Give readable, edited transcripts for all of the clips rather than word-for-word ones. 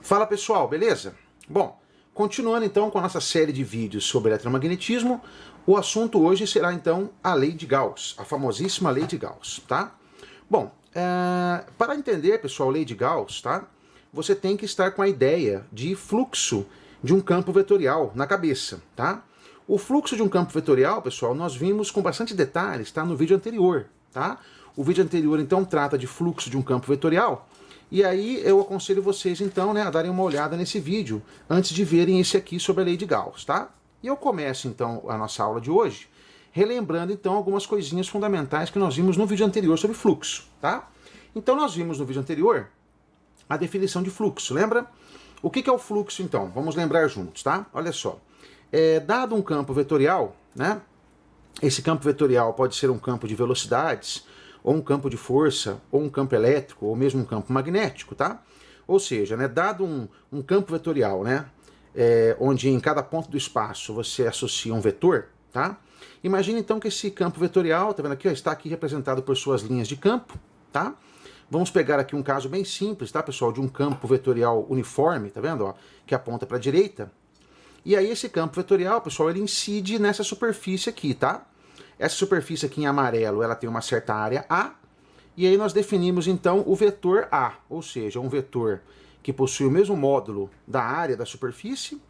Fala pessoal, beleza? Bom, continuando então com a nossa série de vídeos sobre eletromagnetismo, o assunto hoje será então a lei de Gauss, a famosíssima lei de Gauss, tá? Bom, para entender, pessoal, a lei de Gauss, tá? Você tem que estar com a ideia de fluxo de um campo vetorial na cabeça, tá? O fluxo de um campo vetorial, pessoal, nós vimos com bastante detalhes, tá? No vídeo anterior, tá? O vídeo anterior, então, trata de fluxo de um campo vetorial. E aí eu aconselho vocês, então, né, a darem uma olhada nesse vídeo antes de verem esse aqui sobre a lei de Gauss, tá? E eu começo, então, a nossa aula de hoje relembrando, então, algumas coisinhas fundamentais que nós vimos no vídeo anterior sobre fluxo, tá? Então, nós vimos no vídeo anterior a definição de fluxo, lembra? O que é o fluxo, então? Vamos lembrar juntos, tá? Olha só. Dado um campo vetorial, né? Esse campo vetorial pode ser um campo de velocidades, ou um campo de força, ou um campo elétrico, ou mesmo um campo magnético, tá? Ou seja, né, dado um campo vetorial, né, onde em cada ponto do espaço você associa um vetor, tá? Imagine então que esse campo vetorial, tá vendo aqui, ó, está aqui representado por suas linhas de campo, tá? Vamos pegar aqui um caso bem simples, tá, pessoal, de um campo vetorial uniforme, tá vendo, ó, que aponta para a direita. E aí esse campo vetorial, pessoal, ele incide nessa superfície aqui, tá? Essa superfície aqui em amarelo, ela tem uma certa área A, e aí nós definimos então o vetor A, ou seja, um vetor que possui o mesmo módulo da área da superfície,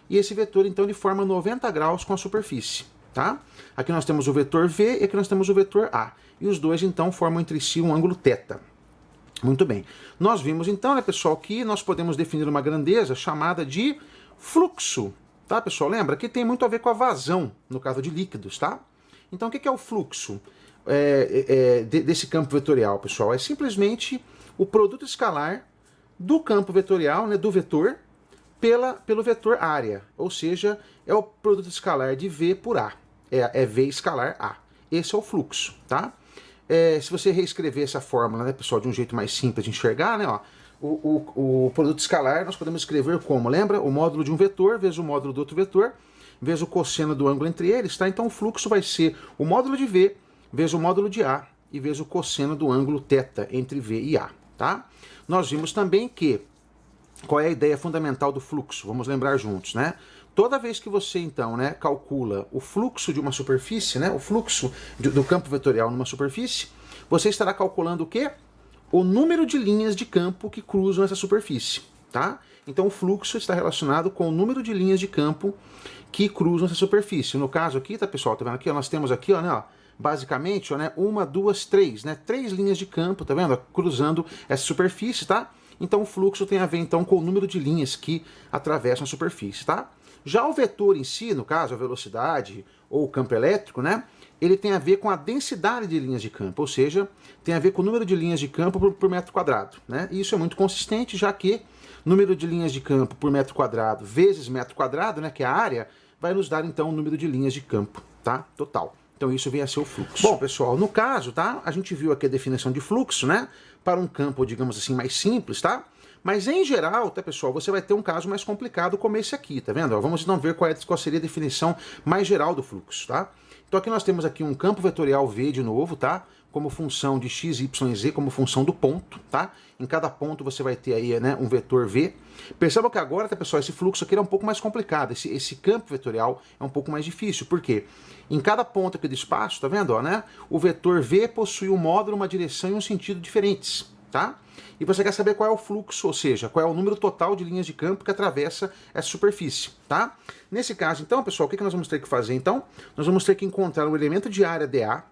e esse vetor então ele forma 90 graus com a superfície, tá? Aqui nós temos o vetor V e aqui nós temos o vetor A, e os dois então formam entre si um ângulo θ. Muito bem. Nós vimos então, né, pessoal, que nós podemos definir uma grandeza chamada de fluxo, tá, pessoal? Lembra que tem muito a ver com a vazão, no caso de líquidos, tá? Então, o que é o fluxo desse campo vetorial, pessoal? É simplesmente o produto escalar do campo vetorial, né, do vetor, pelo vetor área. Ou seja, é o produto escalar de V por A. É V escalar A. Esse é o fluxo, tá? Se você reescrever essa fórmula, né, pessoal, de um jeito mais simples de enxergar, né, ó, o produto escalar nós podemos escrever como? Lembra? O módulo de um vetor vezes o módulo do outro vetor, vezes o cosseno do ângulo entre eles, tá? Então o fluxo vai ser o módulo de V vezes o módulo de A e vezes o cosseno do ângulo θ entre V e A, tá? Nós vimos também que, qual é a ideia fundamental do fluxo? Vamos lembrar juntos, né? Toda vez que você, então, né, calcula o fluxo de uma superfície, né, o fluxo do campo vetorial numa superfície, você estará calculando o quê? O número de linhas de campo que cruzam essa superfície, tá? Então o fluxo está relacionado com o número de linhas de campo que cruzam essa superfície. No caso aqui, tá, pessoal, tá vendo aqui, ó, nós temos aqui, ó, né, ó, basicamente, ó, né, uma, duas, três, né, três linhas de campo, tá vendo, ó, cruzando essa superfície, tá? Então o fluxo tem a ver, então, com o número de linhas que atravessam a superfície, tá? Já o vetor em si, no caso, a velocidade ou o campo elétrico, né, ele tem a ver com a densidade de linhas de campo, ou seja, tem a ver com o número de linhas de campo por metro quadrado, né? E isso é muito consistente, já que número de linhas de campo por metro quadrado vezes metro quadrado, né, que é a área, vai nos dar então o número de linhas de campo, tá? Total. Então isso vem a ser o fluxo. Bom, pessoal, no caso, tá? A gente viu aqui a definição de fluxo, né? Para um campo, digamos assim, mais simples, tá? Mas em geral, tá, pessoal, você vai ter um caso mais complicado como esse aqui, tá vendo? Vamos então ver qual seria a definição mais geral do fluxo, tá? Então aqui nós temos aqui um campo vetorial V de novo, tá? Como função de x, y e z, como função do ponto, tá? Em cada ponto você vai ter aí, né, um vetor V. Percebam que agora, tá, pessoal, esse fluxo aqui é um pouco mais complicado. Esse campo vetorial é um pouco mais difícil. Por quê? Em cada ponto aqui do espaço, tá vendo, ó, né? O vetor V possui um módulo, uma direção e um sentido diferentes, tá? E você quer saber qual é o fluxo, ou seja, qual é o número total de linhas de campo que atravessa essa superfície, tá? Nesse caso, então, pessoal, o que nós vamos ter que fazer, então? Nós vamos ter que encontrar um elemento de área dA,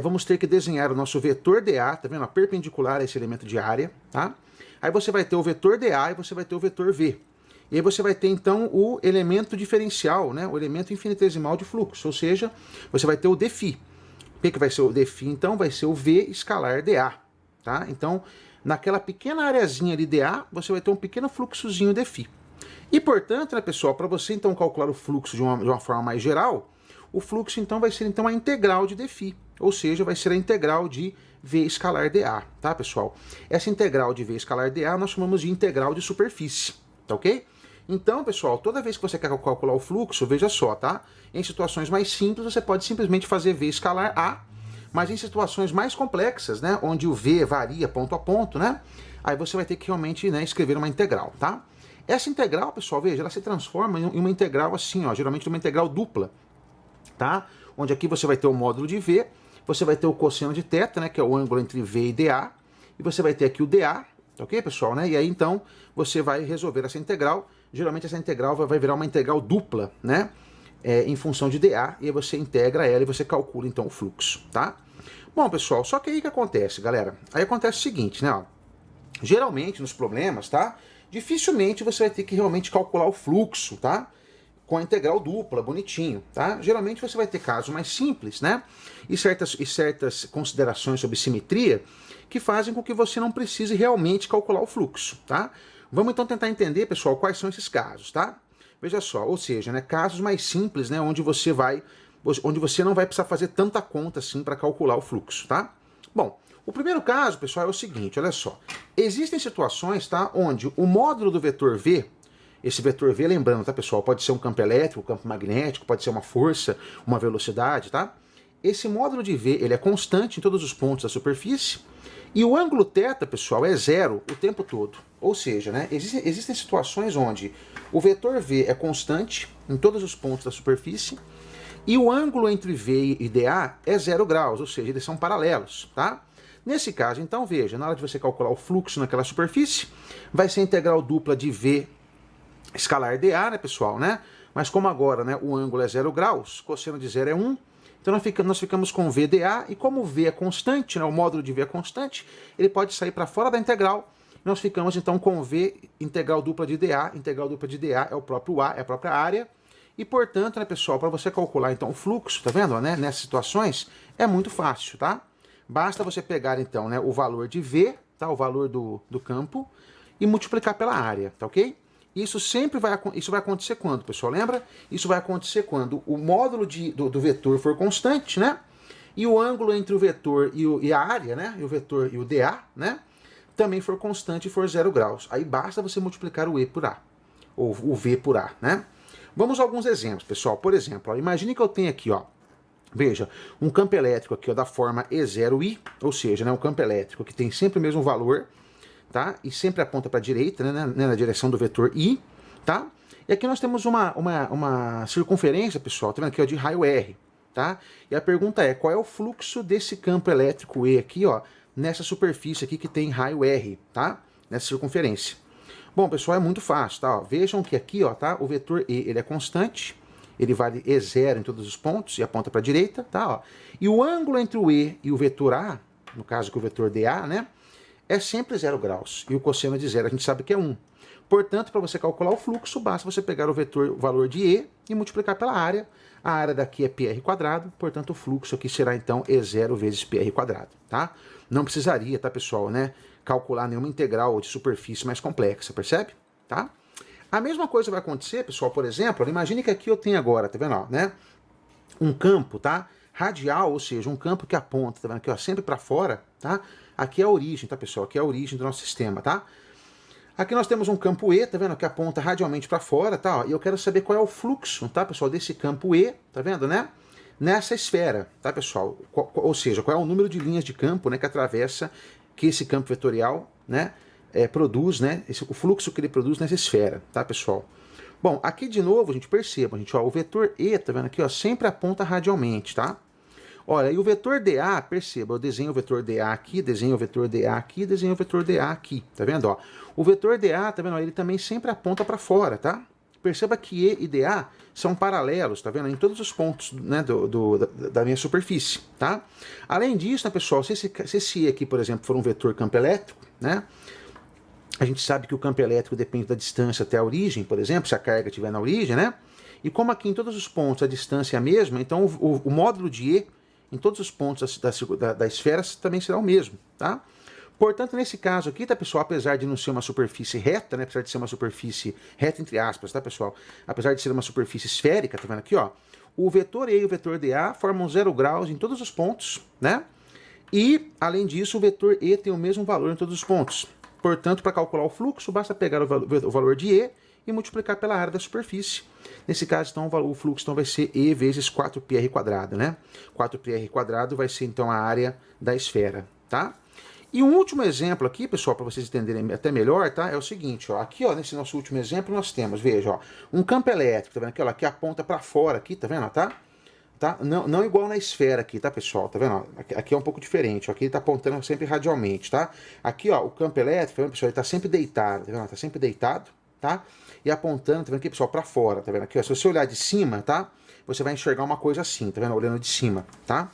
vamos ter que desenhar o nosso vetor dA, tá vendo? Perpendicular a esse elemento de área, tá? Aí você vai ter o vetor dA e você vai ter o vetor V. E aí você vai ter, então, o elemento diferencial, né? O elemento infinitesimal de fluxo, ou seja, você vai ter o dφ. O que vai ser o dφ, então? Vai ser o V escalar dA, tá? Então, naquela pequena areazinha ali dA, você vai ter um pequeno fluxozinho dφ. E, portanto, né, pessoal, para você, então, calcular o fluxo de uma forma mais geral, o fluxo, então, vai ser, então, a integral de dφ. Ou seja, vai ser a integral de V escalar dA, tá, pessoal? Essa integral de V escalar dA nós chamamos de integral de superfície, tá ok? Então, pessoal, toda vez que você quer calcular o fluxo, veja só, tá? Em situações mais simples, você pode simplesmente fazer V escalar A, Mas em situações mais complexas, né, onde o V varia ponto a ponto, né, aí você vai ter que realmente, né, escrever uma integral, tá? Essa integral, pessoal, veja, ela se transforma em uma integral assim, ó, geralmente uma integral dupla, tá? Onde aqui você vai ter o módulo de V, você vai ter o cosseno de θ, né, que é o ângulo entre V e dA, e você vai ter aqui o dA, tá ok, pessoal, né? E aí, então, você vai resolver essa integral. Geralmente essa integral vai virar uma integral dupla, né? Em função de dA, e aí você integra ela e você calcula, então, o fluxo, tá? Bom, pessoal, só que aí o que acontece, galera? Aí acontece o seguinte, né? Ó, geralmente, nos problemas, tá? Dificilmente você vai ter que realmente calcular o fluxo, tá? Com a integral dupla, bonitinho, tá? Geralmente você vai ter casos mais simples, né? E certas considerações sobre simetria que fazem com que você não precise realmente calcular o fluxo, tá? Vamos então tentar entender, pessoal, quais são esses casos, tá? Veja só, ou seja, né, casos mais simples, né, onde você não vai precisar fazer tanta conta assim para calcular o fluxo, tá? Bom, o primeiro caso, pessoal, é o seguinte, olha só. Existem situações, tá, onde o módulo do vetor V, esse vetor V, lembrando, tá, pessoal, pode ser um campo elétrico, um campo magnético, pode ser uma força, uma velocidade, tá? Esse módulo de V, ele é constante em todos os pontos da superfície, e o ângulo θ, pessoal, é zero o tempo todo. Ou seja, né, existem situações onde o vetor V é constante em todos os pontos da superfície e o ângulo entre V e dA é 0 graus, ou seja, eles são paralelos, tá? Nesse caso, então, veja, na hora de você calcular o fluxo naquela superfície, vai ser a integral dupla de V escalar dA, né, pessoal, né? Mas como agora, né, o ângulo é 0 graus, cosseno de 0 é 1, então nós ficamos com VdA, e como V é constante, né, o módulo de V é constante, ele pode sair para fora da integral. Nós ficamos então com V integral dupla de dA é o próprio A, é a própria área, e portanto, né, pessoal, para você calcular então o fluxo, tá vendo, né, nessas situações, é muito fácil, tá? Basta você pegar então, né, o valor de V, tá, o valor do campo, e multiplicar pela área, tá ok? Isso vai acontecer quando, pessoal? Lembra? Isso vai acontecer quando o módulo do vetor for constante, né? E o ângulo entre o vetor e a área, né? E o vetor e o dA, né? Também for constante e for 0 graus. Aí basta você multiplicar o E por A, ou o V por A, né? Vamos a alguns exemplos, pessoal. Por exemplo, ó, imagine que eu tenho aqui, ó, veja, um campo elétrico aqui, ó, da forma E0I, ou seja, né, um campo elétrico que tem sempre o mesmo valor, tá? E sempre aponta para a direita, né, na direção do vetor I, tá? E aqui nós temos uma circunferência, pessoal, tá vendo aqui, ó, de raio R, tá? E a pergunta é, qual é o fluxo desse campo elétrico E aqui, ó, nessa superfície aqui que tem raio R, tá? Nessa circunferência. Bom, pessoal, é muito fácil, tá? Ó, vejam que aqui, ó, tá? O vetor E, ele é constante, ele vale E0 em todos os pontos e aponta para a direita, tá? Ó. E o ângulo entre o E e o vetor A, no caso que o vetor dA, né? É sempre 0 graus, e o cosseno de 0 a gente sabe que é 1. Portanto, para você calcular o fluxo, basta você pegar o valor de E e multiplicar pela área. A área daqui é πr², portanto o fluxo aqui será então E0 vezes πr², tá? Não precisaria, tá, pessoal, né, calcular nenhuma integral de superfície mais complexa, percebe? Tá? A mesma coisa vai acontecer, pessoal, por exemplo, imagine que aqui eu tenho agora, tá vendo, ó, né, um campo, tá, radial, ou seja, um campo que aponta, tá vendo aqui, ó, sempre para fora, tá? Aqui é a origem, tá, pessoal? Aqui é a origem do nosso sistema, tá? Aqui nós temos um campo E, tá vendo? Que aponta radialmente para fora, tá? E eu quero saber qual é o fluxo, tá, pessoal, desse campo E, tá vendo, né? Nessa esfera, tá, pessoal? Ou seja, qual é o número de linhas de campo, né, que atravessa, que esse campo vetorial, né, produz, né? O fluxo que ele produz nessa esfera, tá, pessoal? Bom, aqui de novo, a gente perceba, gente, ó, o vetor E, tá vendo aqui, ó, sempre aponta radialmente, tá? Olha, e o vetor dA, perceba, eu desenho o vetor dA aqui, desenho o vetor dA aqui, desenho o vetor dA aqui, tá vendo, ó? O vetor dA, tá vendo, ó, ele também sempre aponta para fora, tá? Perceba que E e dA são paralelos, tá vendo, em todos os pontos, né, da minha superfície, tá? Além disso, né, pessoal, se esse E aqui, por exemplo, for um vetor campo elétrico, né? A gente sabe que o campo elétrico depende da distância até a origem, por exemplo, se a carga estiver na origem, né? E como aqui em todos os pontos a distância é a mesma, então o módulo de E em todos os pontos da esfera também será o mesmo, tá? Portanto, nesse caso aqui, tá, pessoal, apesar de não ser uma superfície reta, né, apesar de ser uma superfície reta entre aspas, tá, pessoal? Apesar de ser uma superfície esférica, tá vendo aqui, ó? O vetor E e o vetor dA formam 0 graus em todos os pontos, né? E, além disso, o vetor E tem o mesmo valor em todos os pontos. Portanto, para calcular o fluxo, basta pegar o valor de E e multiplicar pela área da superfície. Nesse caso, então, o fluxo então, vai ser E vezes 4πr², né? 4πr² vai ser, então, a área da esfera, tá? E um último exemplo aqui, pessoal, para vocês entenderem até melhor, tá? É o seguinte, ó. Aqui, ó, nesse nosso último exemplo, nós temos, veja, ó, um campo elétrico, tá vendo aqui, ó, que aponta para fora aqui, tá vendo, tá? Não igual na esfera aqui, tá, pessoal? Tá vendo? Aqui é um pouco diferente. Aqui ele tá apontando sempre radialmente, tá? Aqui, ó, o campo elétrico, tá vendo, pessoal? Ele tá sempre deitado, tá vendo? Tá sempre deitado, tá? E apontando, tá vendo aqui, pessoal, pra fora, tá vendo aqui, ó? Se você olhar de cima, tá? Você vai enxergar uma coisa assim, tá vendo? Olhando de cima, tá?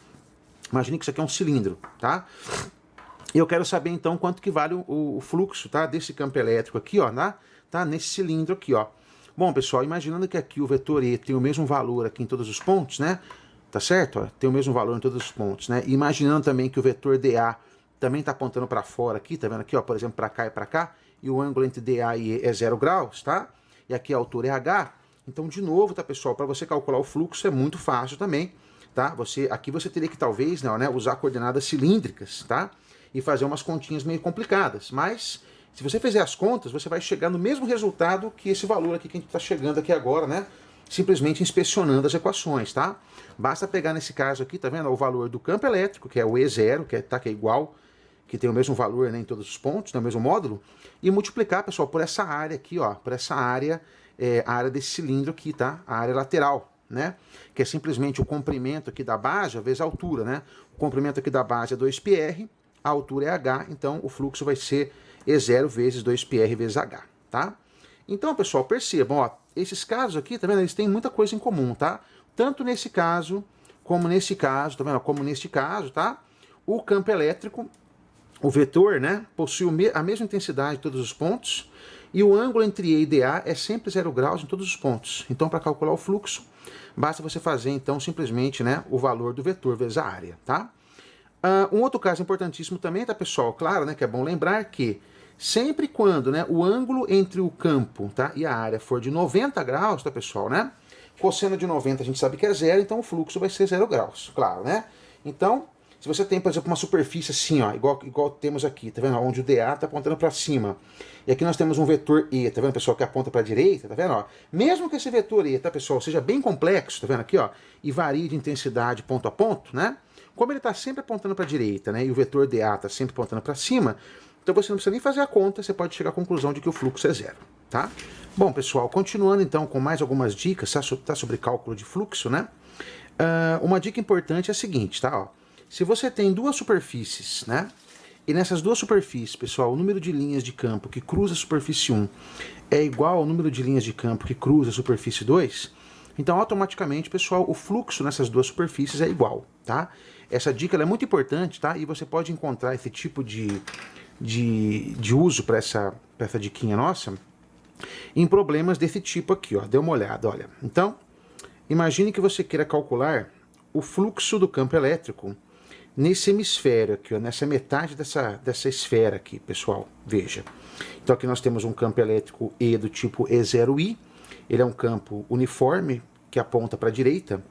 Imagine que isso aqui é um cilindro, tá? E eu quero saber, então, quanto que vale o fluxo, tá? Desse campo elétrico aqui, ó, tá? Nesse cilindro aqui, ó. Bom, pessoal, imaginando que aqui o vetor E tem o mesmo valor aqui em todos os pontos, né? Tá certo? Ó, tem o mesmo valor em todos os pontos, né? E imaginando também que o vetor dA também está apontando para fora aqui, tá vendo aqui, ó, por exemplo, para cá e para cá, e o ângulo entre dA e E é 0 graus, tá? E aqui a altura é h. Então, de novo, tá, pessoal, para você calcular o fluxo é muito fácil também, tá? Aqui você teria que talvez, né, usar coordenadas cilíndricas, tá? E fazer umas continhas meio complicadas, mas se você fizer as contas, você vai chegar no mesmo resultado que esse valor aqui que a gente está chegando aqui agora, né? Simplesmente inspecionando as equações, tá? Basta pegar nesse caso aqui, tá vendo? O valor do campo elétrico, que é o E0, que é igual, que tem o mesmo valor, né, em todos os pontos, no mesmo módulo, e multiplicar, pessoal, por essa área aqui, ó, por essa área, a área desse cilindro aqui, tá? A área lateral, né? Que é simplesmente o comprimento aqui da base vezes a altura, né? O comprimento aqui da base é 2πr, a altura é h, então o fluxo vai ser E0 vezes 2πr vezes h, tá? Então, pessoal, percebam, ó, esses casos aqui, tá vendo? Eles têm muita coisa em comum, tá? Tanto nesse caso, como nesse caso, tá vendo? Como neste caso, tá? O campo elétrico, o vetor, né, possui a mesma intensidade em todos os pontos, e o ângulo entre E e dA é sempre 0 graus em todos os pontos. Então, para calcular o fluxo, basta você fazer, então, simplesmente, né, o valor do vetor vezes a área, tá? Um outro caso importantíssimo também, tá, pessoal? Claro, né, que é bom lembrar que sempre quando, né, o ângulo entre o campo, tá, e a área for de 90 graus, tá, pessoal, né? Cosseno de 90 a gente sabe que é 0, então o fluxo vai ser 0 graus, claro, né? Então, se você tem, por exemplo, uma superfície assim, ó, igual temos aqui, tá vendo? Onde o dA tá apontando para cima. E aqui nós temos um vetor E, tá vendo, pessoal, que aponta para a direita, tá vendo? Ó? Mesmo que esse vetor E, tá, pessoal, seja bem complexo, tá vendo aqui, ó, e varie de intensidade ponto a ponto, né? Como ele está sempre apontando para a direita, né, e o vetor dA está sempre apontando para cima, então você não precisa nem fazer a conta, você pode chegar à conclusão de que o fluxo é 0, tá? Bom, pessoal, continuando então com mais algumas dicas, tá, sobre cálculo de fluxo, né? Uma dica importante é a seguinte, tá? Ó, se você tem duas superfícies, né? E nessas duas superfícies, pessoal, o número de linhas de campo que cruza a superfície 1 é igual ao número de linhas de campo que cruza a superfície 2, então automaticamente, pessoal, o fluxo nessas duas superfícies é igual, tá? Essa dica ela é muito importante, tá? E você pode encontrar esse tipo de uso para essa diquinha nossa em problemas desse tipo aqui, ó. Dê uma olhada, olha. Então, imagine que você queira calcular o fluxo do campo elétrico nesse hemisfério aqui, ó, nessa metade dessa esfera aqui, pessoal. Veja. Então aqui nós temos um campo elétrico E do tipo E0I. Ele é um campo uniforme que aponta para a direita.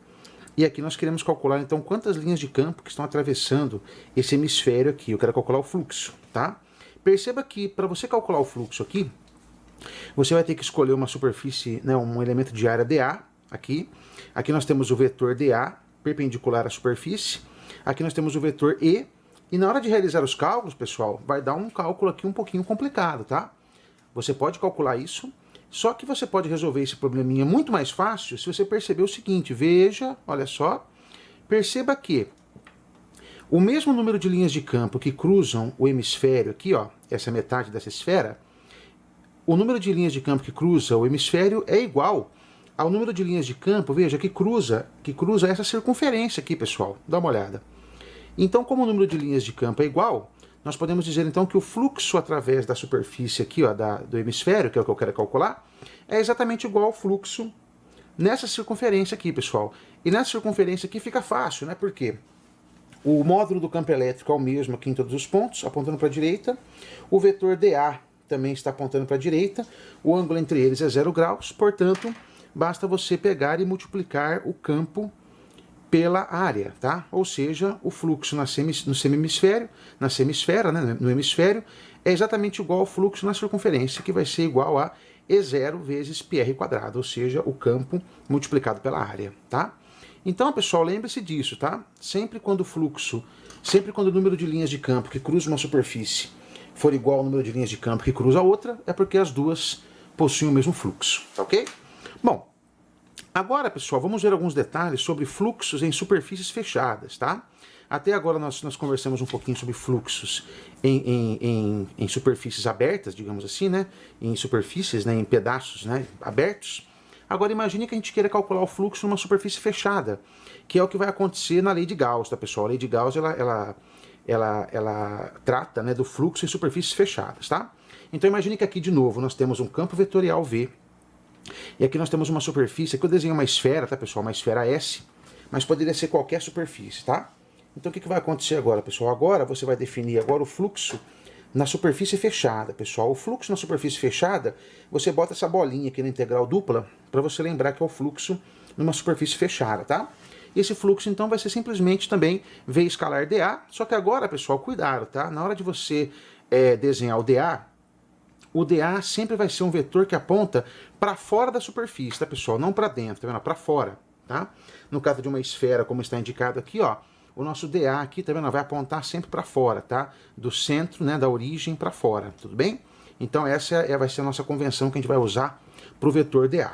E aqui nós queremos calcular, então, quantas linhas de campo que estão atravessando esse hemisfério aqui. Eu quero calcular o fluxo, tá? Perceba que, para você calcular o fluxo aqui, você vai ter que escolher uma superfície, né, um elemento de área dA, aqui. Aqui nós temos o vetor dA, perpendicular à superfície. Aqui nós temos o vetor E. E na hora de realizar os cálculos, pessoal, vai dar um cálculo aqui um pouquinho complicado, tá? Você pode calcular isso. Só que você pode resolver esse probleminha muito mais fácil se você perceber o seguinte, veja, olha só, perceba que o mesmo número de linhas de campo que cruzam o hemisfério aqui, ó, essa metade dessa esfera, o número de linhas de campo que cruza o hemisfério é igual ao número de linhas de campo, veja, que cruza essa circunferência aqui, pessoal, dá uma olhada. Então, como o número de linhas de campo é igual, nós podemos dizer então que o fluxo através da superfície aqui, ó, do hemisfério, que é o que eu quero calcular, é exatamente igual ao fluxo nessa circunferência aqui, pessoal. E nessa circunferência aqui fica fácil, né? Porque o módulo do campo elétrico é o mesmo aqui em todos os pontos, apontando para a direita. O vetor dA também está apontando para a direita. O ângulo entre eles é 0 graus, portanto, basta você pegar e multiplicar o campo pela área, tá? Ou seja, o fluxo no semi-hemisfério, né, no hemisfério, é exatamente igual ao fluxo na circunferência, que vai ser igual a E0 vezes πr², ou seja, o campo multiplicado pela área, tá? Então, pessoal, lembre-se disso, tá? Sempre quando o número de linhas de campo que cruza uma superfície for igual ao número de linhas de campo que cruza a outra, é porque as duas possuem o mesmo fluxo, tá ok? Bom, agora, pessoal, vamos ver alguns detalhes sobre fluxos em superfícies fechadas, tá? Até agora nós conversamos um pouquinho sobre fluxos em superfícies abertas, digamos assim, né? Em superfícies, né? Em pedaços, né? Abertos. Agora imagine que a gente queira calcular o fluxo numa superfície fechada, que é o que vai acontecer na lei de Gauss, tá, pessoal? A lei de Gauss, ela trata, né, do fluxo em superfícies fechadas, tá? Então imagine que aqui, de novo, nós temos um campo vetorial V, e aqui nós temos uma superfície, aqui eu desenho uma esfera, tá, pessoal? Uma esfera S, mas poderia ser qualquer superfície, tá? Então o que vai acontecer agora, pessoal? Agora você vai definir agora o fluxo na superfície fechada, pessoal. O fluxo na superfície fechada, você bota essa bolinha aqui na integral dupla, para você lembrar que é o fluxo numa superfície fechada, tá? Esse fluxo, então, vai ser simplesmente também V escalar dA, só que agora, pessoal, cuidado, tá? Na hora de você desenhar o dA sempre vai ser um vetor que aponta para fora da superfície, tá, pessoal? Não para dentro, tá vendo? Para fora, tá? No caso de uma esfera, como está indicado aqui, ó, o nosso dA aqui, tá vendo? Vai apontar sempre para fora, tá? Do centro, né, da origem para fora, tudo bem? Então essa vai ser a nossa convenção que a gente vai usar para o vetor dA.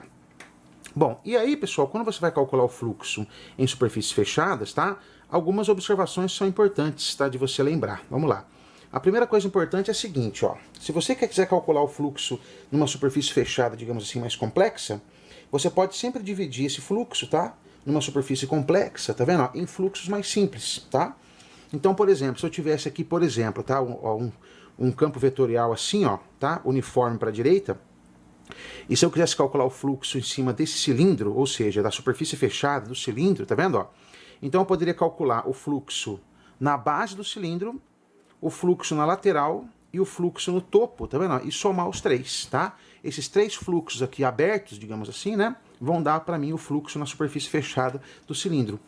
Bom, e aí, pessoal, quando você vai calcular o fluxo em superfícies fechadas, tá? Algumas observações são importantes, tá? De você lembrar. Vamos lá. A primeira coisa importante é a seguinte, ó. Se você quiser calcular o fluxo numa superfície fechada, digamos assim, mais complexa, você pode sempre dividir esse fluxo, tá? Numa superfície complexa, tá vendo? Ó, em fluxos mais simples, tá? Então, por exemplo, se eu tivesse aqui, por exemplo, tá? Um campo vetorial assim, ó, tá? Uniforme para a direita. E se eu quisesse calcular o fluxo em cima desse cilindro, ou seja, da superfície fechada do cilindro, tá vendo? Ó? Então eu poderia calcular o fluxo na base do cilindro, o fluxo na lateral e o fluxo no topo, tá vendo? E somar os três, tá? Esses três fluxos aqui abertos, digamos assim, né? Vão dar para mim o fluxo na superfície fechada do cilindro.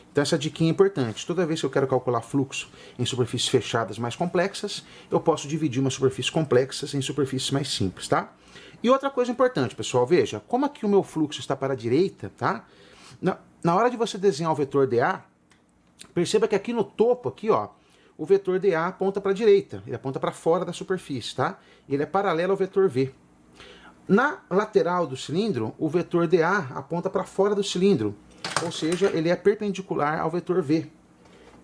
Então essa diquinha é importante. Toda vez que eu quero calcular fluxo em superfícies fechadas mais complexas, eu posso dividir uma superfície complexa em superfícies mais simples, tá? E outra coisa importante, pessoal, veja, como aqui o meu fluxo está para a direita, tá? Na hora de você desenhar o vetor dA, perceba que aqui no topo, aqui, ó, o vetor dA aponta para a direita, ele aponta para fora da superfície, tá? Ele é paralelo ao vetor V. Na lateral do cilindro, o vetor dA aponta para fora do cilindro, ou seja, ele é perpendicular ao vetor V.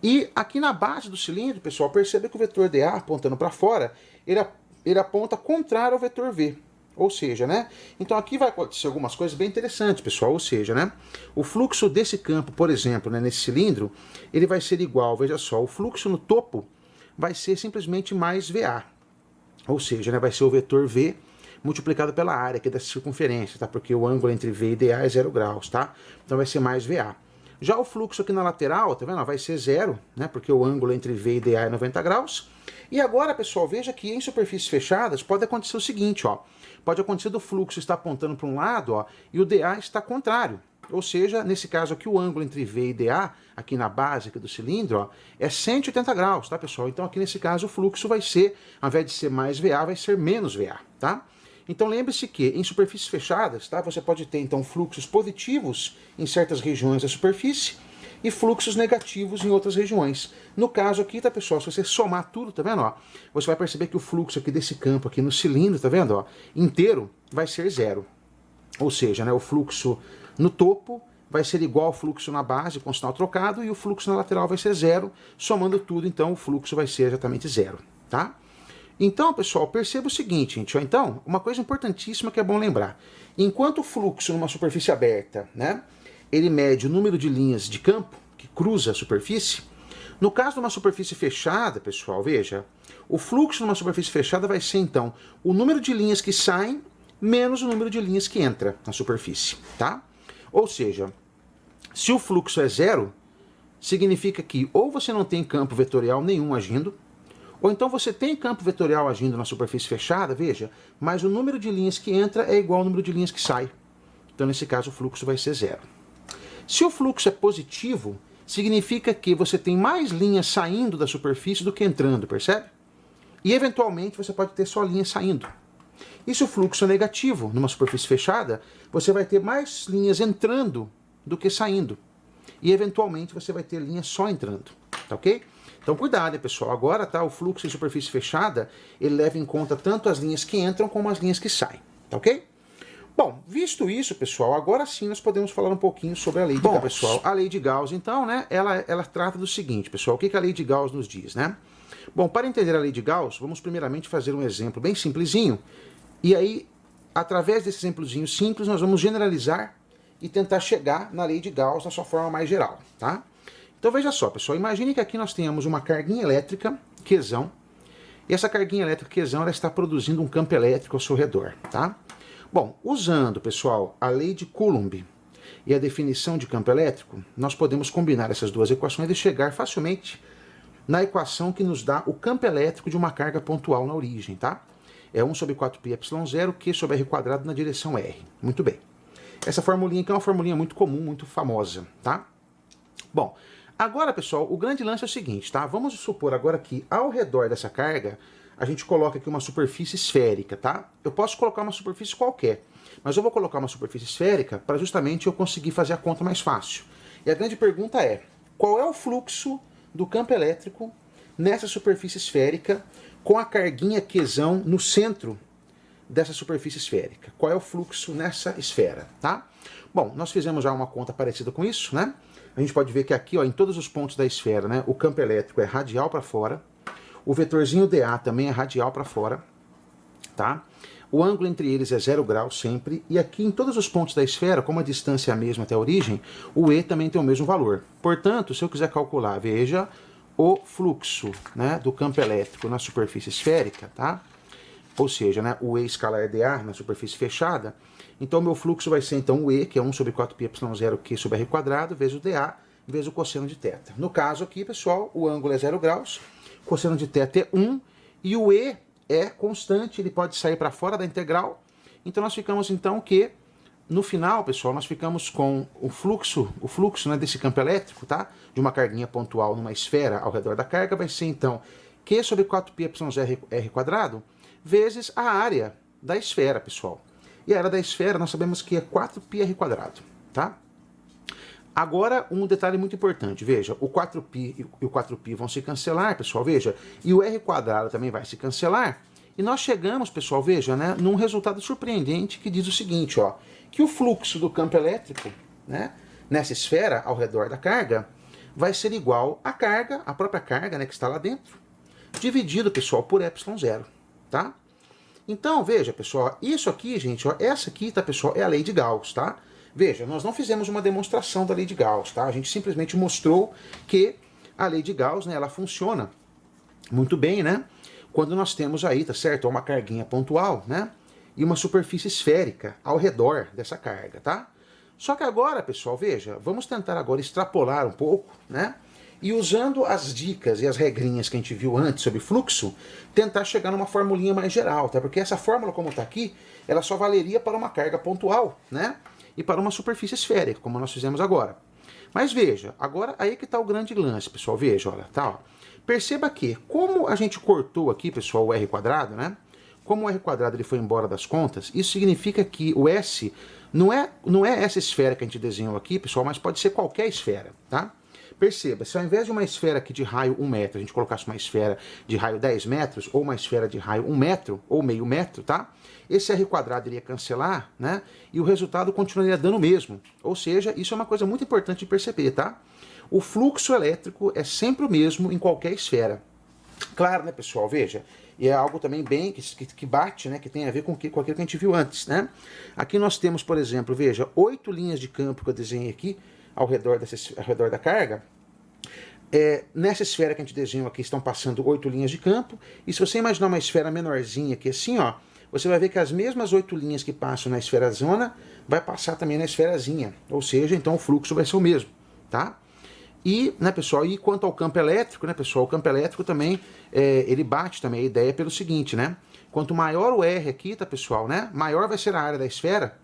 E aqui na base do cilindro, pessoal, perceba que o vetor dA apontando para fora, ele aponta contrário ao vetor V. Ou seja, né? Então aqui vai acontecer algumas coisas bem interessantes, pessoal. Ou seja, né? O fluxo desse campo, por exemplo, né, nesse cilindro, ele vai ser igual, veja só, o fluxo no topo vai ser simplesmente mais VA. Ou seja, né, vai ser o vetor V multiplicado pela área aqui dessa circunferência, tá? Porque o ângulo entre V e dA é 0 graus, tá? Então vai ser mais VA. Já o fluxo aqui na lateral, tá vendo? Vai ser 0, né? Porque o ângulo entre V e dA é 90 graus. E agora, pessoal, veja que em superfícies fechadas pode acontecer o seguinte, ó. Pode acontecer do fluxo estar apontando para um lado, ó, e o dA está contrário. Ou seja, nesse caso aqui, o ângulo entre V e dA, aqui na base aqui do cilindro, ó, é 180 graus, tá, pessoal? Então aqui nesse caso o fluxo vai ser, ao invés de ser mais VA, vai ser menos VA, tá? Então lembre-se que em superfícies fechadas, tá, você pode ter então fluxos positivos em certas regiões da superfície e fluxos negativos em outras regiões. No caso aqui, tá, pessoal, se você somar tudo, tá vendo, ó, você vai perceber que o fluxo aqui desse campo aqui no cilindro, tá vendo, ó, inteiro vai ser 0. Ou seja, né, o fluxo no topo vai ser igual ao fluxo na base com sinal trocado e o fluxo na lateral vai ser 0. Somando tudo, então, o fluxo vai ser exatamente 0, tá? Então, pessoal, perceba o seguinte, gente, ó, então, uma coisa importantíssima que é bom lembrar. Enquanto o fluxo numa superfície aberta, né, ele mede o número de linhas de campo que cruza a superfície, no caso de uma superfície fechada, pessoal, veja, o fluxo numa superfície fechada vai ser, então, o número de linhas que saem menos o número de linhas que entra na superfície, tá? Ou seja, se o fluxo é 0, significa que ou você não tem campo vetorial nenhum agindo, ou então você tem campo vetorial agindo na superfície fechada, veja, mas o número de linhas que entra é igual ao número de linhas que sai. Então, nesse caso, o fluxo vai ser 0. Se o fluxo é positivo, significa que você tem mais linhas saindo da superfície do que entrando, percebe? E, eventualmente, você pode ter só linhas saindo. E se o fluxo é negativo numa superfície fechada, você vai ter mais linhas entrando do que saindo. E eventualmente você vai ter linhas só entrando, tá ok? Então cuidado, hein, pessoal. Agora, tá, o fluxo em superfície fechada, ele leva em conta tanto as linhas que entram como as linhas que saem, tá ok? Bom, visto isso, pessoal, agora sim nós podemos falar um pouquinho sobre a lei de Gauss. Bom, pessoal, a lei de Gauss, então, né, ela trata do seguinte, pessoal, o que a lei de Gauss nos diz, né? Bom, para entender a lei de Gauss, vamos primeiramente fazer um exemplo bem simplesinho, e aí, através desse exemplozinho simples, nós vamos generalizar e tentar chegar na lei de Gauss na sua forma mais geral, tá? Então veja só, pessoal, imagine que aqui nós tenhamos uma carguinha elétrica, Qzão, e essa carguinha elétrica Qzão, ela está produzindo um campo elétrico ao seu redor, tá? Bom, usando, pessoal, a lei de Coulomb e a definição de campo elétrico, nós podemos combinar essas duas equações e chegar facilmente na equação que nos dá o campo elétrico de uma carga pontual na origem, tá? É 1 sobre 4πε0, Q sobre r² na direção R. Muito bem. Essa formulinha aqui é uma formulinha muito comum, muito famosa, tá? Bom, agora, pessoal, o grande lance é o seguinte, tá? Vamos supor agora que ao redor dessa carga, a gente coloca aqui uma superfície esférica, tá? Eu posso colocar uma superfície qualquer, mas eu vou colocar uma superfície esférica para justamente eu conseguir fazer a conta mais fácil. E a grande pergunta é, qual é o fluxo do campo elétrico nessa superfície esférica com a carguinha Qzão no centro dessa superfície esférica? Qual é o fluxo nessa esfera, tá? Bom, nós fizemos já uma conta parecida com isso, né? A gente pode ver que aqui, ó, em todos os pontos da esfera, né, o campo elétrico é radial para fora, o vetorzinho dA também é radial para fora, tá? O ângulo entre eles é 0 graus sempre, e aqui em todos os pontos da esfera, como a distância é a mesma até a origem, o E também tem o mesmo valor. Portanto, se eu quiser calcular, veja, o fluxo, né, do campo elétrico na superfície esférica, tá? Ou seja, né, o E escalar dA na superfície fechada, então o meu fluxo vai ser então o E, que é 1 sobre 4πε0 Q sobre r², vezes o dA, vezes o cosseno de θ. No caso aqui, pessoal, o ângulo é 0 graus, o cosseno de θ é 1, e o E é constante, ele pode sair para fora da integral, então nós ficamos então que, no final, pessoal, nós ficamos com o fluxo né, desse campo elétrico, tá? De uma carguinha pontual numa esfera ao redor da carga, vai ser então Q sobre 4πε0 r² vezes a área da esfera, pessoal. E a área da esfera nós sabemos que é 4πr², tá? Agora, um detalhe muito importante, veja, o 4π e o 4π vão se cancelar, pessoal, veja, e o r² também vai se cancelar, e nós chegamos, pessoal, veja, né, num resultado surpreendente que diz o seguinte, ó, que o fluxo do campo elétrico, né, nessa esfera ao redor da carga, vai ser igual à carga, a própria carga, né, que está lá dentro, dividido, pessoal, por ε0, tá? Então, veja, pessoal, isso aqui, gente, ó, essa aqui, tá, pessoal, é a lei de Gauss, tá? Veja, nós não fizemos uma demonstração da lei de Gauss, tá? A gente simplesmente mostrou que a lei de Gauss, né, ela funciona muito bem, né? Quando nós temos aí, tá certo? Uma carguinha pontual, né? E uma superfície esférica ao redor dessa carga, tá? Só que agora, pessoal, veja, vamos tentar agora extrapolar um pouco, né? E usando as dicas e as regrinhas que a gente viu antes sobre fluxo, tentar chegar numa formulinha mais geral, tá? Porque essa fórmula, como está aqui, ela só valeria para uma carga pontual, né? E para uma superfície esférica, como nós fizemos agora. Mas veja, agora aí que está o grande lance, pessoal. Veja, olha, tá, ó. Perceba que, como a gente cortou aqui, pessoal, o r², né? Como o r² ele foi embora das contas, isso significa que o S não é essa esfera que a gente desenhou aqui, pessoal, mas pode ser qualquer esfera, tá? Perceba, se ao invés de uma esfera aqui de raio 1 metro, a gente colocasse uma esfera de raio 10 metros, ou uma esfera de raio 1 metro, ou meio metro, tá? Esse r² iria cancelar, né? E o resultado continuaria dando o mesmo. Ou seja, isso é uma coisa muito importante de perceber, tá? O fluxo elétrico é sempre o mesmo em qualquer esfera. Claro, né, pessoal? Veja, e é algo também bem que bate, né? Que tem a ver com aquilo que a gente viu antes, né? Aqui nós temos, por exemplo, veja, 8 linhas de campo que eu desenhei aqui, ao redor da carga. Nessa esfera que a gente desenhou aqui estão passando 8 linhas de campo, e se você imaginar uma esfera menorzinha aqui assim, ó, você vai ver que as mesmas 8 linhas que passam na esfera zona, vai passar também na esferazinha, ou seja, então o fluxo vai ser o mesmo, tá? E, né, pessoal, e quanto ao campo elétrico, né, pessoal, o campo elétrico também, ele bate também, a ideia é pelo seguinte, né, quanto maior o R aqui, tá, pessoal, né, maior vai ser a área da esfera,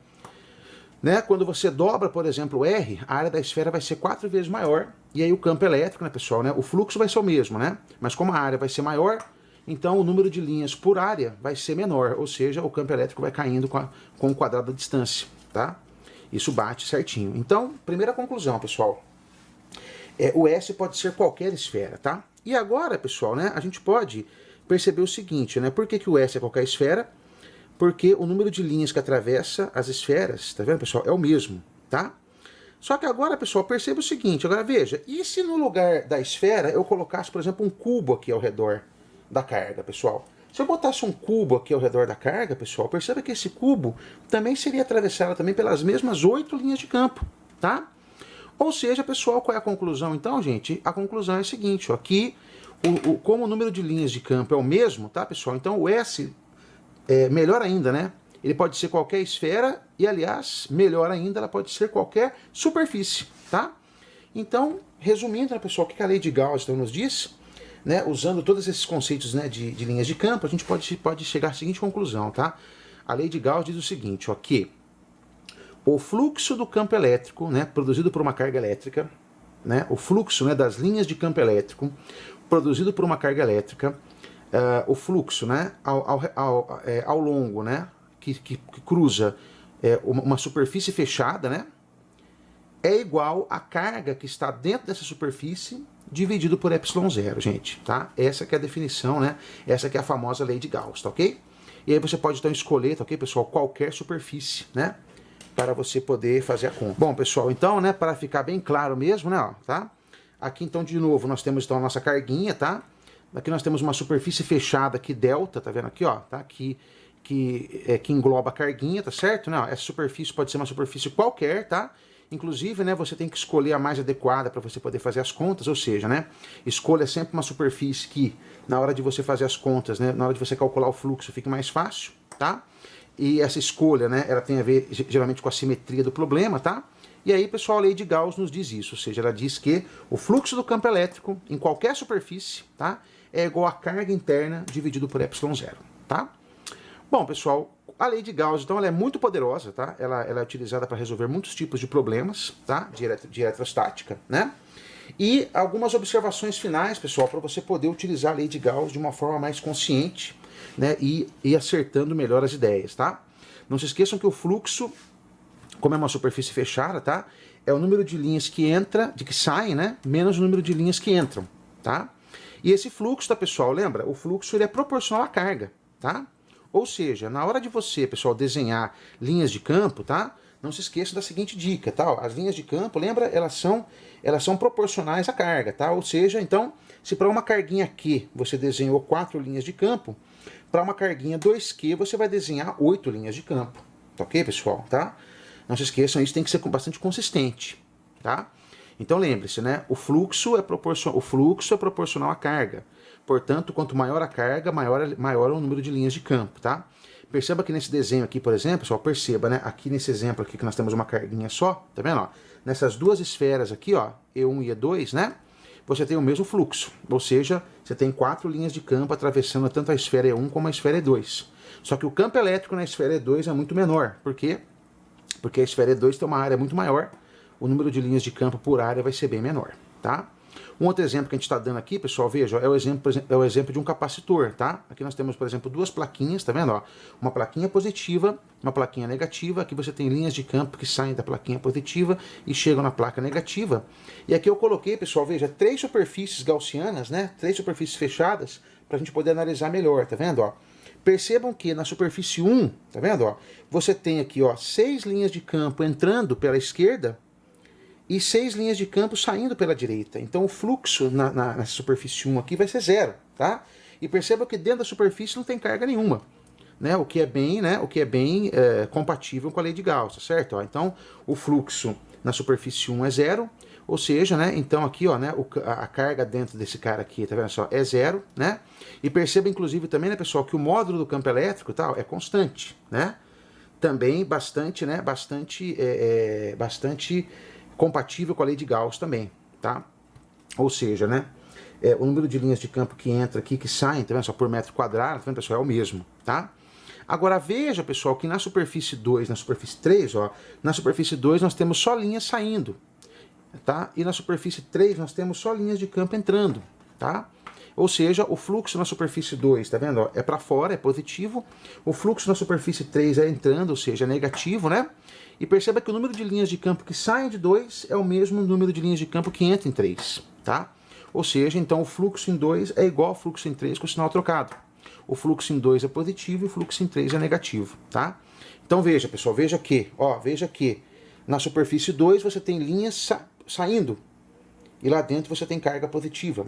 né? Quando você dobra, por exemplo, o R, a área da esfera vai ser 4 vezes maior, e aí o campo elétrico, né, pessoal, né, o fluxo vai ser o mesmo, né? Mas como a área vai ser maior, então o número de linhas por área vai ser menor, ou seja, o campo elétrico vai caindo com o quadrado da distância, tá? Isso bate certinho. Então, primeira conclusão, pessoal, o S pode ser qualquer esfera, tá? E agora, pessoal, né, a gente pode perceber o seguinte, né? Por que o S é qualquer esfera? Porque o número de linhas que atravessa as esferas, tá vendo, pessoal, é o mesmo, tá? Só que agora, pessoal, perceba o seguinte, agora veja, e se no lugar da esfera eu colocasse, por exemplo, um cubo aqui ao redor da carga, pessoal? Se eu botasse um cubo aqui ao redor da carga, pessoal, perceba que esse cubo também seria atravessado também pelas mesmas 8 linhas de campo, tá? Ou seja, pessoal, qual é a conclusão então, gente? A conclusão é a seguinte, ó, que como o número de linhas de campo é o mesmo, tá, pessoal? Então o S melhor ainda, né? Ele pode ser qualquer esfera e, aliás, melhor ainda, ela pode ser qualquer superfície, tá? Então, resumindo, né, pessoal, o que a lei de Gauss então nos diz, né, usando todos esses conceitos, né, de linhas de campo, a gente pode chegar à seguinte conclusão, tá? A lei de Gauss diz o seguinte, ó, que o fluxo do campo elétrico, né, produzido por uma carga elétrica, né, o fluxo, né, das linhas de campo elétrico produzido por uma carga elétrica, o fluxo, né, ao longo, né, que cruza uma superfície fechada, né, é igual à carga que está dentro dessa superfície dividido por ε0, gente, tá? Essa que é a definição, né? Essa que é a famosa lei de Gauss, tá ok? E aí você pode então escolher, tá ok, pessoal, qualquer superfície, né, para você poder fazer a conta. Bom, pessoal, então, né, para ficar bem claro mesmo, né, ó, tá? Aqui então, de novo, nós temos então a nossa carguinha, tá? Aqui nós temos uma superfície fechada aqui, delta, tá vendo aqui, ó, tá? Que engloba a carguinha, tá certo? Não, essa superfície pode ser uma superfície qualquer, tá? Inclusive, né, você tem que escolher a mais adequada para você poder fazer as contas, ou seja, né, escolha sempre uma superfície que, na hora de você fazer as contas, né, na hora de você calcular o fluxo, fique mais fácil, tá? E essa escolha, né, ela tem a ver geralmente com a simetria do problema, tá? E aí, pessoal, a lei de Gauss nos diz isso, ou seja, ela diz que o fluxo do campo elétrico em qualquer superfície, tá, é igual à carga interna dividido por ε0, tá? Bom, pessoal, a lei de Gauss, então, ela é muito poderosa, tá? Ela é utilizada para resolver muitos tipos de problemas, tá? De eletrostática, né? E algumas observações finais, pessoal, para você poder utilizar a lei de Gauss de uma forma mais consciente, né? E acertando melhor as ideias, tá? Não se esqueçam que o fluxo, como é uma superfície fechada, tá? É o número de linhas que saem, né? Menos o número de linhas que entram, tá? E esse fluxo, tá, pessoal? Lembra? O fluxo ele é proporcional à carga, tá? Ou seja, na hora de você, pessoal, desenhar linhas de campo, tá? Não se esqueça da seguinte dica, tá? As linhas de campo, lembra? Elas são proporcionais à carga, tá? Ou seja, então, se para uma carguinha Q você desenhou 4 linhas de campo, para uma carguinha 2Q você vai desenhar 8 linhas de campo. Tá ok, pessoal? Tá? Não se esqueçam, isso tem que ser bastante consistente, tá? Então lembre-se, né? O fluxo é proporcional à carga. Portanto, quanto maior a carga, maior o número de linhas de campo, tá? Perceba que nesse desenho aqui, por exemplo, pessoal, perceba, né? Aqui nesse exemplo aqui que nós temos uma carguinha só, tá vendo? Ó? Nessas duas esferas aqui, ó, E1 e E2, né? Você tem o mesmo fluxo, ou seja, você tem 4 linhas de campo atravessando tanto a esfera E1 como a esfera E2. Só que o campo elétrico na esfera E2 é muito menor. Por quê? Porque a esfera E2 tem uma área muito maior, o número de linhas de campo por área vai ser bem menor, tá? Um outro exemplo que a gente está dando aqui, pessoal, veja, é o exemplo de um capacitor, tá? Aqui nós temos, por exemplo, duas plaquinhas, tá vendo? Ó? Uma plaquinha positiva, uma plaquinha negativa. Aqui você tem linhas de campo que saem da plaquinha positiva e chegam na placa negativa. E aqui eu coloquei, pessoal, veja, 3 superfícies gaussianas, né? 3 superfícies fechadas, para a gente poder analisar melhor, tá vendo? Ó? Percebam que na superfície 1, tá vendo? Ó? Você tem aqui, ó, 6 linhas de campo entrando pela esquerda, e 6 linhas de campo saindo pela direita. Então o fluxo na superfície 1 aqui vai ser 0, tá? E perceba que dentro da superfície não tem carga nenhuma, né? O que é bem compatível com a lei de Gauss, tá certo? Ó, então o fluxo na superfície 1 é 0, ou seja, né? Então aqui, ó, né? A carga dentro desse cara aqui, tá vendo só? É 0, né? E perceba inclusive também, né, pessoal, que o módulo do campo elétrico, tal, é constante, né? Também bastante compatível com a lei de Gauss também, tá? Ou seja, né, o número de linhas de campo que entra aqui, que saem, tá vendo? Só por metro quadrado, tá vendo, pessoal? É o mesmo, tá? Agora veja, pessoal, que na superfície 2, na superfície 3, ó, na superfície 2 nós temos só linhas saindo, tá? E na superfície 3 nós temos só linhas de campo entrando, tá? Ou seja, o fluxo na superfície 2, tá vendo? Ó, é para fora, é positivo. O fluxo na superfície 3 é entrando, ou seja, é negativo, né? E perceba que o número de linhas de campo que saem de 2 é o mesmo número de linhas de campo que entra em 3, tá? Ou seja, então o fluxo em 2 é igual ao fluxo em 3 com o sinal trocado. O fluxo em 2 é positivo e o fluxo em 3 é negativo, tá? Então veja, pessoal, veja que na superfície 2 você tem linhas saindo e lá dentro você tem carga positiva.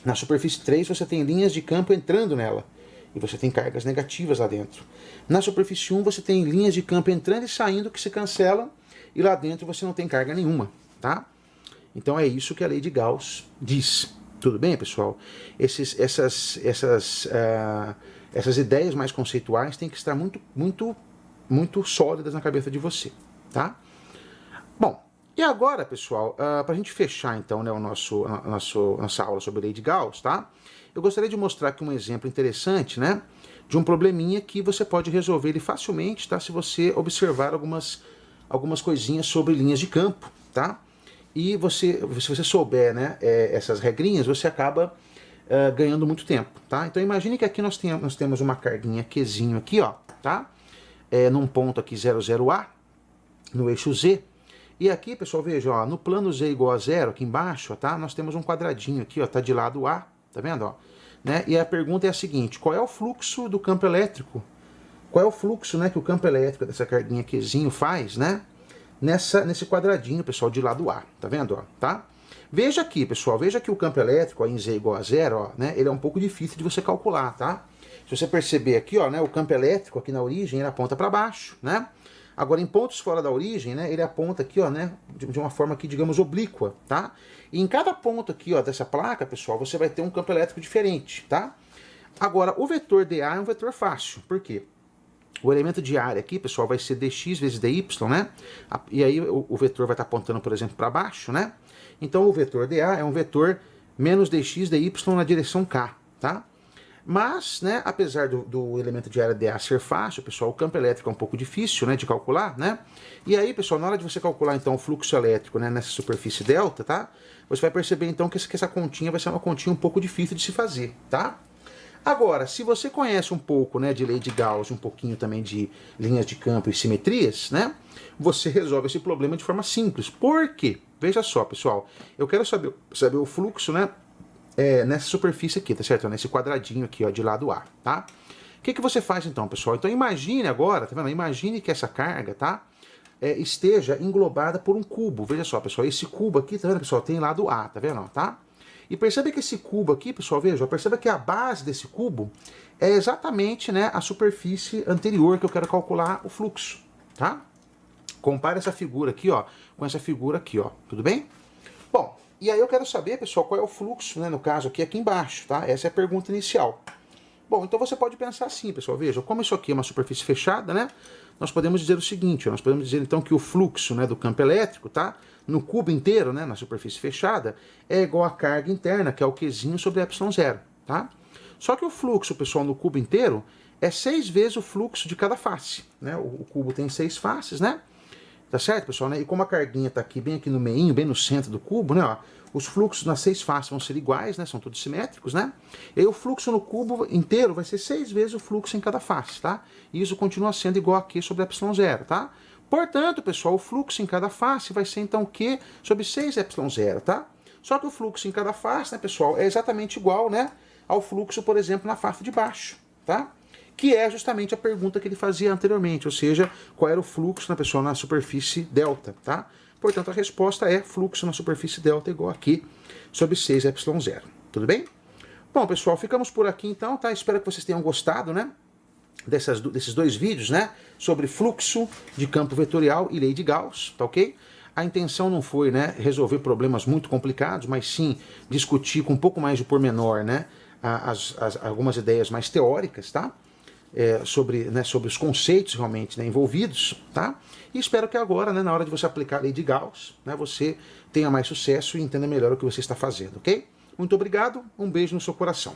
Na superfície 3 você tem linhas de campo entrando nela e você tem cargas negativas lá dentro. Na superfície 1 você tem linhas de campo entrando e saindo que se cancelam e lá dentro você não tem carga nenhuma, tá? Então é isso que a lei de Gauss diz. Tudo bem, pessoal? Essas ideias mais conceituais têm que estar muito sólidas na cabeça de você, tá? Bom, e agora, pessoal, para a gente fechar então, né, nossa aula sobre a lei de Gauss, tá? Eu gostaria de mostrar aqui um exemplo interessante, né, de um probleminha que você pode resolver ele facilmente, tá? Se você observar algumas coisinhas sobre linhas de campo, tá? E se você souber, né, essas regrinhas, você acaba ganhando muito tempo, tá? Então imagine que aqui nós temos uma carguinha Qzinho aqui, ó, tá? Num ponto aqui 00A, no eixo Z. E aqui, pessoal, veja, ó, no plano Z igual a 0, aqui embaixo, ó, tá? Nós temos um quadradinho aqui, ó, tá de lado A, tá vendo, ó? Né? E a pergunta é a seguinte: qual é o fluxo do campo elétrico? Qual é o fluxo, né, que o campo elétrico dessa carguinha Qzinho faz, né? Nesse quadradinho, pessoal, de lado A, tá vendo, ó, tá? Veja aqui, pessoal, veja que o campo elétrico, ó, em Z igual a 0, ó, né, ele é um pouco difícil de você calcular, tá? Se você perceber aqui, ó, né, o campo elétrico aqui na origem, ele aponta para baixo, né? Agora, em pontos fora da origem, né, ele aponta aqui, ó, né, de uma forma aqui, digamos, oblíqua, tá? E em cada ponto aqui, ó, dessa placa, pessoal, você vai ter um campo elétrico diferente, tá? Agora, o vetor dA é um vetor fácil. Por quê? O elemento de área aqui, pessoal, vai ser dx vezes dy, né? E aí o vetor vai estar apontando, por exemplo, para baixo, né? Então o vetor dA é um vetor menos dx dy na direção k, tá? Mas, né, apesar do elemento de área dA ser fácil, pessoal, o campo elétrico é um pouco difícil, né, de calcular, né? E aí, pessoal, na hora de você calcular, então, o fluxo elétrico, né, nessa superfície delta, tá? Você vai perceber, então, que essa continha vai ser uma continha um pouco difícil de se fazer, tá? Agora, se você conhece um pouco, né, de lei de Gauss, um pouquinho também de linhas de campo e simetrias, né, você resolve esse problema de forma simples. Por quê? Veja só, pessoal, eu quero saber o fluxo, né, nessa superfície aqui, tá certo? Nesse quadradinho aqui, ó, de lado A, tá? O que você faz então, pessoal? Então imagine agora, tá vendo? Imagine que essa carga, tá, esteja englobada por um cubo. Veja só, pessoal, esse cubo aqui, tá vendo, pessoal? Tem lado A, tá vendo? Tá? E percebe que esse cubo aqui, pessoal, veja, perceba que a base desse cubo é exatamente, né, a superfície anterior que eu quero calcular o fluxo, tá? Compare essa figura aqui, ó, com essa figura aqui, ó, tudo bem? Bom, e aí eu quero saber, pessoal, qual é o fluxo, né, no caso aqui embaixo, tá? Essa é a pergunta inicial. Bom, então você pode pensar assim, pessoal, veja, como isso aqui é uma superfície fechada, né, nós podemos dizer o seguinte, ó, nós podemos dizer então que o fluxo, né, do campo elétrico, tá, no cubo inteiro, né, na superfície fechada, é igual à carga interna, que é o Qzinho sobre ε0, tá? Só que o fluxo, pessoal, no cubo inteiro é 6 vezes o fluxo de cada face, né? O cubo tem 6 faces, né? Tá certo, pessoal? Né? E como a carguinha tá aqui, bem aqui no meinho, bem no centro do cubo, né? Ó, os fluxos nas 6 faces vão ser iguais, né? São todos simétricos, né? E aí o fluxo no cubo inteiro vai ser 6 vezes o fluxo em cada face, tá? E isso continua sendo igual a Q sobre ε0, tá? Portanto, pessoal, o fluxo em cada face vai ser, então, Q sobre 6ε0, tá? Só que o fluxo em cada face, né, pessoal, é exatamente igual, né, ao fluxo, por exemplo, na face de baixo, tá? Que é justamente a pergunta que ele fazia anteriormente, ou seja, qual era o fluxo, né, pessoal, na superfície delta, tá? Portanto, a resposta é fluxo na superfície delta igual a Q sobre 6ε0, tudo bem? Bom, pessoal, ficamos por aqui, então, tá? Espero que vocês tenham gostado, né? Desses dois vídeos, né, sobre fluxo de campo vetorial e lei de Gauss, tá ok? A intenção não foi, né, resolver problemas muito complicados, mas sim discutir com um pouco mais de pormenor, né, algumas ideias mais teóricas, tá? Sobre os conceitos realmente, né, envolvidos, tá? E espero que agora, né, na hora de você aplicar a lei de Gauss, né, você tenha mais sucesso e entenda melhor o que você está fazendo, ok? Muito obrigado, um beijo no seu coração.